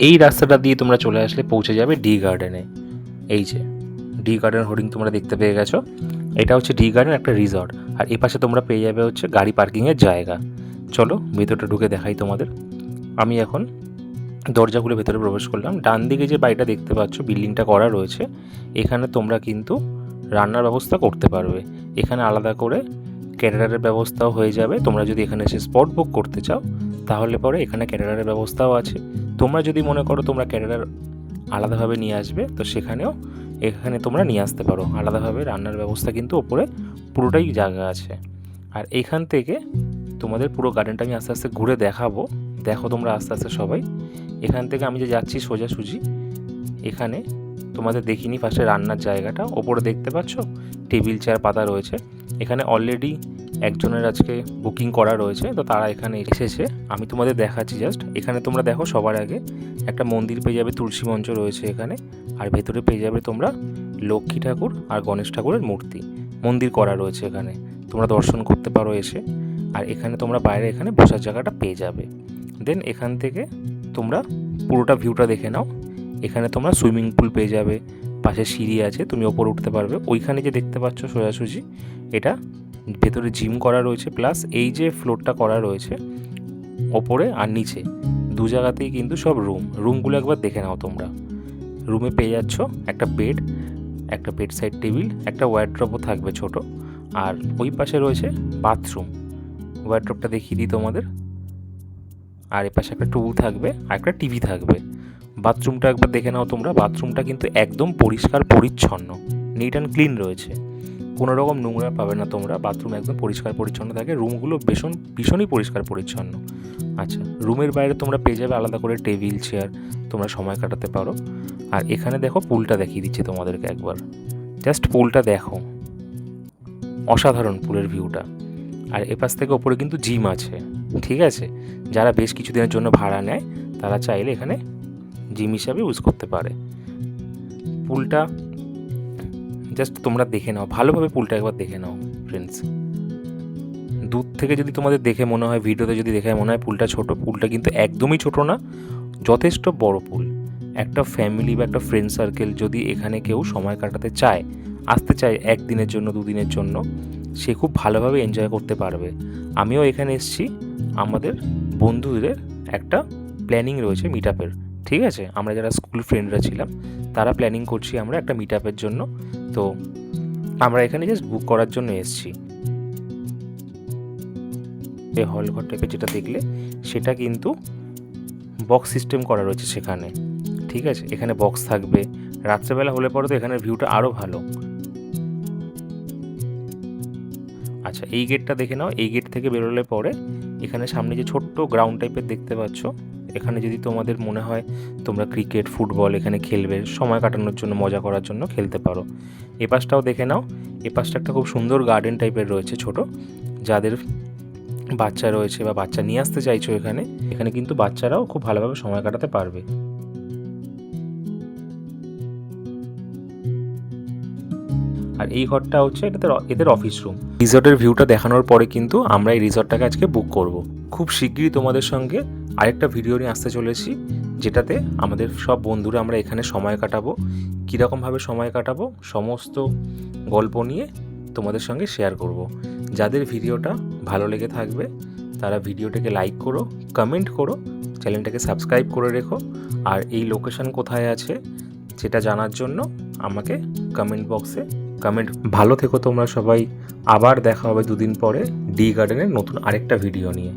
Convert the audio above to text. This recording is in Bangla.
এই রাস্তাটা দিয়ে তোমরা চলে আসলে পৌঁছে যাবে ডি গার্ডেনে। এই যে ডি গার্ডেন হোর্ডিং তোমরা দেখতে পেয়ে গেছো, এটা হচ্ছে ডি গার্ডেন একটা রিসর্ট। আর এ পাশে তোমরা পেয়ে যাবে হচ্ছে গাড়ি পার্কিংয়ের জায়গা। চলো ভেতরটা ঢুকে দেখাই তোমাদের। আমি এখন দরজা খুলে ভেতরে প্রবেশ করলাম। ডান দিকে যে বাড়িটা দেখতে পাচ্ছ, বিল্ডিংটা করা রয়েছে, এখানে তোমরা কিন্তু রান্নার ব্যবস্থা করতে পারবে। এখানে আলাদা করে ক্যাটারারের ব্যবস্থাও হয়ে যাবে। তোমরা যদি এখানে এসে স্পট বুক করতে চাও তাহলে পরে এখানে ক্যাটারারের ব্যবস্থাও আছে। তোমরা যদি মনে করো তোমরা ক্যাটারার আলাদাভাবে নিয়ে আসবে, তো সেখানেও এখানে তোমরা নিয়ে আসতে পারো। আলাদাভাবে রান্নার ব্যবস্থা কিন্তু ওপরে পুরোটাই জায়গা আছে। আর এইখান থেকে তোমাদের পুরো গার্ডেনটা আমি আস্তে আস্তে ঘুরে দেখাবো। দেখো তোমরা আস্তে আস্তে সবাই। এখান থেকে আমি যে যাচ্ছি সোজাসুজি, এখানে তোমাদের দেখিনি ফার্স্টে রান্নার জায়গাটা। ওপরে দেখতে পাচ্ছ টেবিল চেয়ার পাতা রয়েছে। এখানে অলরেডি একজনের আজকে বুকিং করা রয়েছে, তো তারা এখানে এসেছে। আমি তোমাদের দেখাচ্ছি জাস্ট। এখানে তোমরা দেখো সবার আগে একটা মন্দির পেয়ে যাবে, তুলসী মঞ্চ রয়েছে এখানে। আর ভেতরে পেয়ে যাবে তোমরা লক্ষ্মী ঠাকুর আর গণেশ ঠাকুরের মূর্তি, মন্দির করা রয়েছে এখানে, তোমরা দর্শন করতে পারো এসে। আর এখানে তোমরা বাইরে এখানে বসার জায়গাটা পেয়ে যাবে। দেন এখান থেকে তোমরা পুরোটা ভিউটা দেখে নাও। এখানে তোমরা সুইমিং পুল পেয়ে যাবে, পাশে সিঁড়ি আছে, তুমি ওপরে উঠতে পারবে। ওইখানে যে দেখতে পাচ্ছ সোজাসুজি, এটা ভেতরে জিম করা রয়েছে, প্লাস এই যে ফ্লোরটা করা রয়েছে ওপরে আর নিচে দু জায়গাতেই কিন্তু সব রুমগুলো একবার দেখে নাও তোমরা। রুমে পেয়ে যাচ্ছ একটা বেড, একটা বেড সাইড টেবিল, একটা ওয়ার্ড্রপও থাকবে ছোট। আর ওই পাশে রয়েছে বাথরুম। ওয়ার্ড্রপটা দেখিয়ে দিই তোমাদের। আর এ পাশে একটা টুল থাকবে আর একটা টিভি থাকবে। বাথরুমটা একবার দেখে নাও তোমরা। বাথরুমটা কিন্তু একদম পরিষ্কার পরিচ্ছন্ন, নিট অ্যান্ড ক্লিন রয়েছে, কোনো রকম নোংরা পাবে না তোমরা। বাথরুম একদম পরিষ্কার পরিচ্ছন্ন থাকে। রুমগুলো ভীষণই পরিষ্কার পরিচ্ছন্ন। আচ্ছা, রুমের বাইরে তোমরা পেয়ে যাবে আলাদা করে টেবিল চেয়ার, তোমরা সময় কাটাতে পারো। আর এখানে দেখো পুলটা দেখিয়ে দিচ্ছি তোমাদেরকে একবার। জাস্ট পুলটা দেখো, অসাধারণ পুলের ভিউটা। আর এপাশ থেকে ওপরে কিন্তু জিম আছে, ঠিক আছে। যারা বেশ কিছুদিনের জন্য ভাড়া নেয় তারা চাইলে এখানে জিম হিসাবে ইউজ করতে পারে। পুলটা জাস্ট তোমরা দেখে নাও ভালোভাবে, পুলটা একবার দেখে নাও ফ্রেন্ডস। দূর থেকে যদি তোমাদের দেখে মনে হয়, ভিডিওতে যদি দেখে মনে হয় পুলটা ছোট, পুলটা কিন্তু একদমই ছোট না, যথেষ্ট বড় পুল। একটা ফ্যামিলি বা একটা ফ্রেন্ড সার্কেল যদি এখানে কেউ সময় কাটাতে চায়, আসতে চায় একদিনের জন্য দুদিনের জন্য, সে খুব ভালোভাবে এনজয় করতে পারবে। আমিও এখানে এসেছি, আমাদের বন্ধুদের একটা প্ল্যানিং রয়েছে মিট আপের, ঠিক আছে। আমরা যারা স্কুল ফ্রেন্ডরা ছিলাম তারা প্ল্যানিং করছি আমরা একটা মিট আপের জন্য। তো আমরা এখানে জাস্ট বুক করার জন্য এসেছি। এই হল ঘর টাইপের যেটা দেখলে, সেটা কিন্তু বক্স সিস্টেম করা রয়েছে সেখানে, ঠিক আছে। এখানে বক্স থাকবে। রাত্রেবেলা হলে পরে তো এখানের ভিউটা আরও ভালো। আচ্ছা, এই গেটটা দেখে নাও। এই গেট থেকে বেরোলে পরে এখানে সামনে যে ছোট্ট গ্রাউন্ড টাইপের দেখতে পাচ্ছ, এখানে যদি তোমাদের মনে হয় তোমরা ক্রিকেট ফুটবল এখানে খেলবে, সময় কাটানোর জন্য মজা করার জন্য খেলতে পারো। এ পাশটাও দেখে নাও। এ পাশটা একটা খুব সুন্দর গার্ডেন টাইপের রয়েছে ছোট। যাদের বাচ্চা রয়েছে বা বাচ্চা নিয়ে আসতে চাইছো এখানে, এখানে কিন্তু বাচ্চারাও খুব ভালোভাবে সময় কাটাতে পারবে। আর এই ঘরটা হচ্ছে এদের অফিস রুম। রিসর্টের ভিউটা দেখানোর পরে কিন্তু আমরা এই রিসর্টটাকে আজকে বুক করব। খুব শিগগিরই তোমাদের সঙ্গে আরেকটা ভিডিও নিয়ে আসতে চলেছি, যেটাতে আমাদের সব বন্ধুরা আমরা এখানে সময় কাটাবো, কীরকমভাবে সময় কাটাবো সমস্ত গল্প নিয়ে তোমাদের সঙ্গে শেয়ার করব। যাদের ভিডিওটা ভালো লেগে থাকবে তারা ভিডিওটাকে লাইক করো, কমেন্ট করো, চ্যানেলটাকে সাবস্ক্রাইব করে রেখো। আর এই লোকেশন কোথায় আছে সেটা জানার জন্য আমাকে কমেন্ট বক্সে কমেন্ট। ভালো থেকো তোমরা সবাই। আবার দেখা হবে দুদিন পরে ডি গার্ডেনের নতুন আরেকটা ভিডিও নিয়ে।